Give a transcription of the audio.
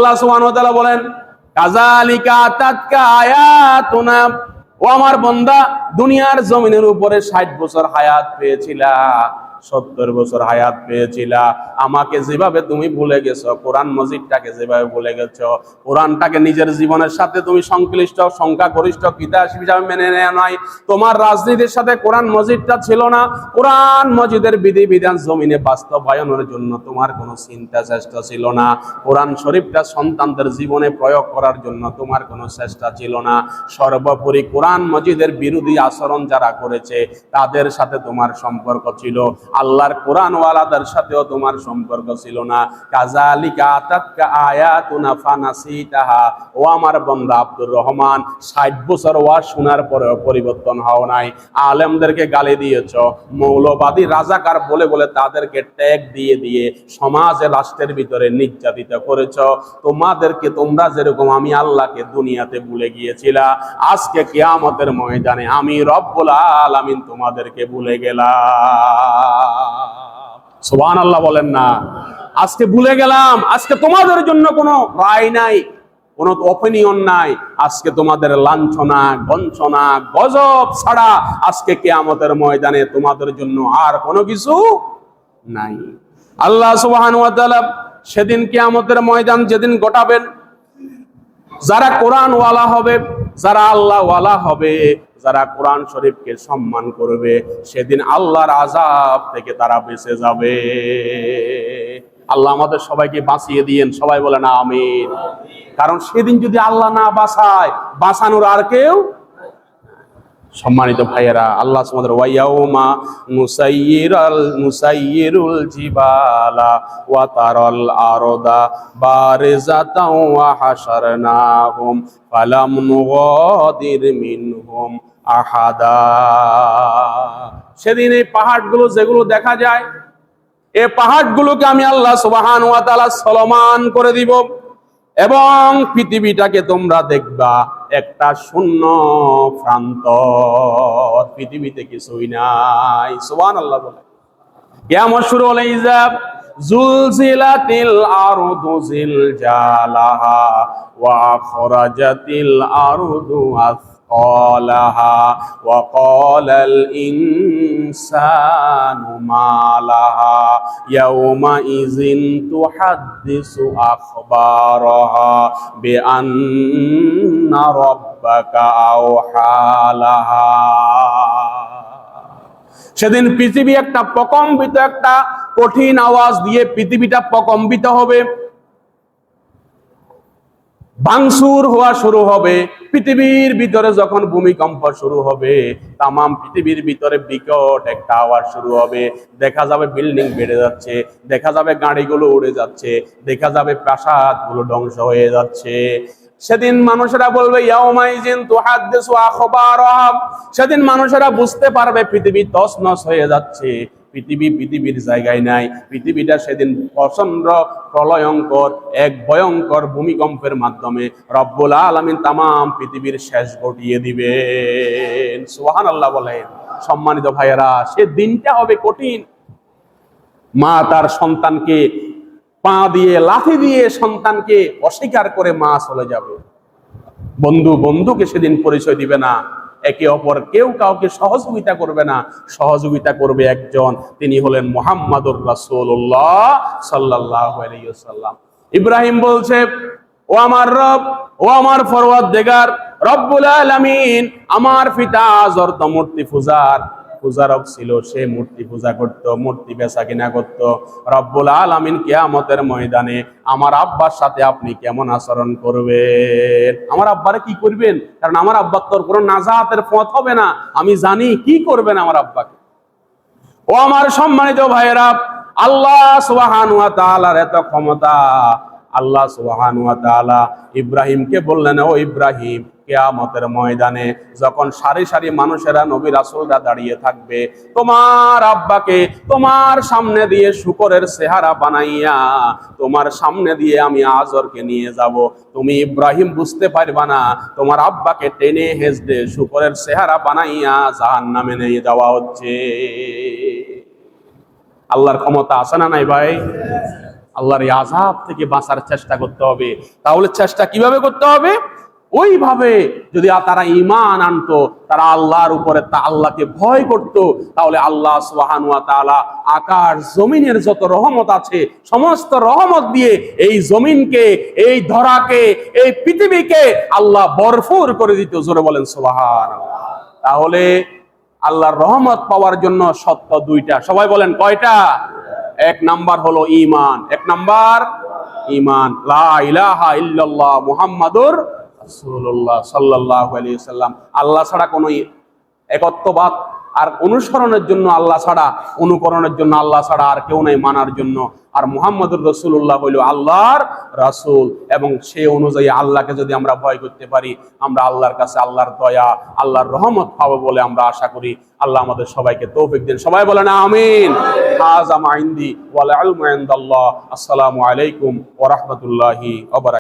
আল্লাহ সুবহানাহু ওয়া তাআলা বলেন, কাযালিকা আতাতকা আয়াতুনা, ও আমার বান্দা, দুনিয়ার জমিনের উপরে 60 বছর হায়াত পেয়েছিলা, 70 বছর হায়াত পেয়েছিলা, আমাকে যেভাবে তুমি ভুলে গেছো, কোরআন মজিদটাকে যেভাবে ভুলে গেছো, কোরআনটাকে নিজের জীবনের সাথে তুমি সংশ্লিষ্ট সংখ্যাগরিষ্ঠ কিতাব হিসাবে মেনে নেওয়া নয়, তোমার রাজনীতির সাথে কোরআন মজিদটা ছিল না, কোরআন মজিদের বিধিবিধান জমিনে বাস্তবায়নের জন্য তোমার কোনো চিন্তা চেষ্টা ছিল না, কোরআন শরীফটা সন্তানদের জীবনে প্রয়োগ করার জন্য তোমার কোনো চেষ্টা ছিল না, সর্বোপরি কোরআন মজিদের বিরোধী আচরণ যারা করেছে তাদের সাথে তোমার সম্পর্ক ছিল, আল্লাহর কোরআন ওয়ালাদের সাথেও তোমার সম্পর্ক ছিল না। কাযালিকা আতাতকা আয়াতুনা ফানাসিতাহা, ও আমার বান্দা আব্দুর রহমান, 60 বছর ওয়াজ শোনার পরেও পরিবর্তন হও নাই, আলেমদেরকে গালি দিয়েছ, মৌলবাদী রাজাকার বলে বলে তাদেরকে ট্যাগ দিয়ে দিয়ে সমাজে রাষ্ট্রের ভিতরে নির্যাতিত করেছ, তোমাদেরকে তোমরা যেরকম আমি আল্লাহকে দুনিয়াতে ভুলে গিয়েছিলা, আজকে কিয়ামতের ময়দানে আমি রব্বুল আলামিন তোমাদেরকে ভুলে গেলাম। সুবহানাল্লাহ বলেন না? আজকে ভুলে গেলাম, আজকে তোমাদের জন্য কোনো রায় নাই, কোনো অপিনিয়ন নাই, আজকে তোমাদের লাঞ্ছনা গঞ্ছনা গজব ছাড়া আজকে কিয়ামতের ময়দানে তোমাদের জন্য আর কোনো কিছু নাই। আল্লাহ সুবহানাহু ওয়া তাআলা সেদিন কিয়ামতের ময়দান যেদিন গোটাবেন, যারা কোরআন ওয়ালা হবে, যারা আল্লাহ ওয়ালা হবে, যারা কোরআন শরীফকে সম্মান করবে, সেদিন আল্লাহর আযাব থেকে তারা বেঁচে যাবে। আল্লাহ আমাদের সবাইকে বাঁচিয়ে দিয়েন, সবাই বলেন আমিন। কারণ সেদিন যদি আল্লাহ না বাঁচায়, বাঁচানোর আর কেউ। সম্মানিত ভাইয়েরা, আল্লাহ সুবহানাহু ওয়া ইয়াউমা নুসাইয়িরুল জিবালা ওয়া তারাল আরদা বারিজাতাও ওয়া হাশারনাহুম ফালাম নুগাদির মিনহুম আহাদা। সেদিন এই পাহাড়গুলো যেগুলো দেখা যায়, এই পাহাড়গুলোকে আমি আল্লাহ সুবহানাহু ওয়া তাআলা চলমান করে দিব, এবং পৃথিবীটাকে তোমরা দেখবা একটা শূন্য প্রান্তর, পৃথিবীতে কিছুই নাই। সুবহানাল্লাহ বলে। কিয়ামত শুরু হলে ইজাব জুলজিলাতিল আরদু জিলজালাহা ওয়া আখরাজাতিল আরদু আসকালাহা ওয়া ক্বালাল ইনসানু মা লাহা ইয়াউমা ইযিন তুহাদ্দিসু আখবারাহা বিআন্না রাব্বাকা আওহালাহা। সেদিন পৃথিবী একটা প্রকম্পিত, একটা কঠিন আওয়াজ দিয়ে পৃথিবীটা প্রকম্পিত হবে, ভাঙচুর হওয়া শুরু হবে। পৃথিবীর ভিতরে যখন ভূমিকম্প শুরু হবে, তামাম পৃথিবীর ভিতরে বিকট একটা আওয়াজ শুরু হবে, দেখা যাবে বিল্ডিং বেড়ে যাচ্ছে, দেখা যাবে গাড়িগুলো উড়ে যাচ্ছে, দেখা যাবে প্রাসাদগুলো ধ্বংস হয়ে যাচ্ছে। সেদিন মানুষেরা বলবে ইয়াউমাইজিন তুহাদ্দিসু আখবারাহা, সেদিন মানুষেরা বুঝতে পারবে পৃথিবী তছনছ হয়ে যাচ্ছে, পৃথিবীর জায়গায় নাই, পৃথিবীটা সেদিন প্রচন্ড প্রলয়ঙ্কর এক ভয়ঙ্কর ভূমিকম্পের মাধ্যমে রব্বুল আলামিন তামাম পৃথিবীর শেষ ঘটিয়ে দিবেন। সুবহানাল্লাহ বলেন। সম্মানিত ভাইয়েরা, সে দিনটা হবে কঠিন। মা তার সন্তানকে পা দিয়ে লাথি দিয়ে সন্তানকে অস্বীকার করে মা চলে যাবে, বন্ধু বন্ধুকে সেদিন পরিচয় দিবে না, একে অপর কেউ কাউকে সহযোগিতা করবে না, সহযোগিতা করবে একজন, তিনি হলেন মুহাম্মাদুর রাসূলুল্লাহ সাল্লাল্লাহু আলাইহি ওয়াসাল্লাম। ইব্রাহিম বলছে, ও আমার রব, ও আমার পরওয়ারদিগার রব্বুল আলামিন, আমার পিতা আযর তো মূর্তি পূজারক ছিল, সে মূর্তি পূজা করত, মূর্তি বেচা কিনা করত। রব্বুল আলামিন কিয়ামতের ময়দানে আমার আব্বার সাথে আপনি কেমন আচরণ করবেন? আমার আব্বারে কি করবেন? কারণ আমার আব্বার তোর কোনো নাজাতের পথ হবে না, আমি জানি কি করবেন আমার আব্বাকে। ও আমার সম্মানিত ভাইয়েরা, আল্লাহ সুবহানাহু ওয়া তাআলার এত ক্ষমতা, আল্লাহ সুবহানাহু ওয়া তাআলা ইব্রাহিমকে বললেন, ও ইব্রাহিম, কিয়ামতের ময়দানে যখন সারি সারি মানুষেরা, নবী রাসূলরা দাঁড়িয়ে থাকবে, তোমার আব্বাকে তোমার সামনে দিয়ে শুকরের চেহারা বানাইয়া তোমার সামনে দিয়ে আমি আজরকে নিয়ে যাব, তুমি ইব্রাহিম বুঝতে পারবা না তোমার আব্বাকে টেনে হেঁচড়ে শুকরের চেহারা বানাইয়া জাহান্নামে নিয়ে যাওয়া হচ্ছে। আল্লাহর ক্ষমতা আছে না নাই ভাই? আল্লাহর এই আযাব থেকে বাঁচার চেষ্টা করতে হবে। তাহলে চেষ্টা কিভাবে করতে হবে? ওইভাবে যদি তারা ঈমান আনতো, তারা আল্লাহর উপরে আল্লাহকে ভয় করত, তাহলে আল্লাহ সুবহানাহু ওয়া তাআলা আকাশ জমিনের যত রহমত আছে সমস্ত রহমত দিয়ে এই জমিনকে, এই ধরাকে, এই পৃথিবীকে আল্লাহ ভরপুর করে দিত। জোরে বলেন সুবহানাল্লাহ। তাহলে আল্লাহর রহমত পাওয়ার জন্য শর্ত দুইটা। সবাই বলেন কয়টা? এক নাম্বার হলো ঈমান। এক নাম্বার ঈমান, লা ইলাহা ইল্লাল্লাহ মুহাম্মাদুর রাসূলুল্লাহ সাল্লাল্লাহু আলাইহি ওয়াসাল্লাম। আল্লাহ ছাড়া কোনো একত্ববাদ আর অনুসরণের জন্য আল্লাহ ছাড়া, অনুকরণের জন্য আল্লাহ ছাড়া আর কেউ নাই মানার জন্য। আর মুহাম্মাদুর রাসূলুল্লাহ হইল আল্লাহর রাসূল, এবং সেই অনুযায়ী আল্লাহকে যদি আমরা ভয় করতে পারি, আমরা আল্লাহর কাছে আল্লাহর দয়া, আল্লাহর রহমত পাবো বলে আমরা আশা করি। আল্লাহ আমাদের সবাইকে তৌফিক দিন। সবাই বলেন আমিন। হাযা মা ইনদি ওয়াল ইলমু ইনদাল্লাহ। আসসালামু আলাইকুম ওয়া রাহমাতুল্লাহি ওয়া বারাকাতুহু।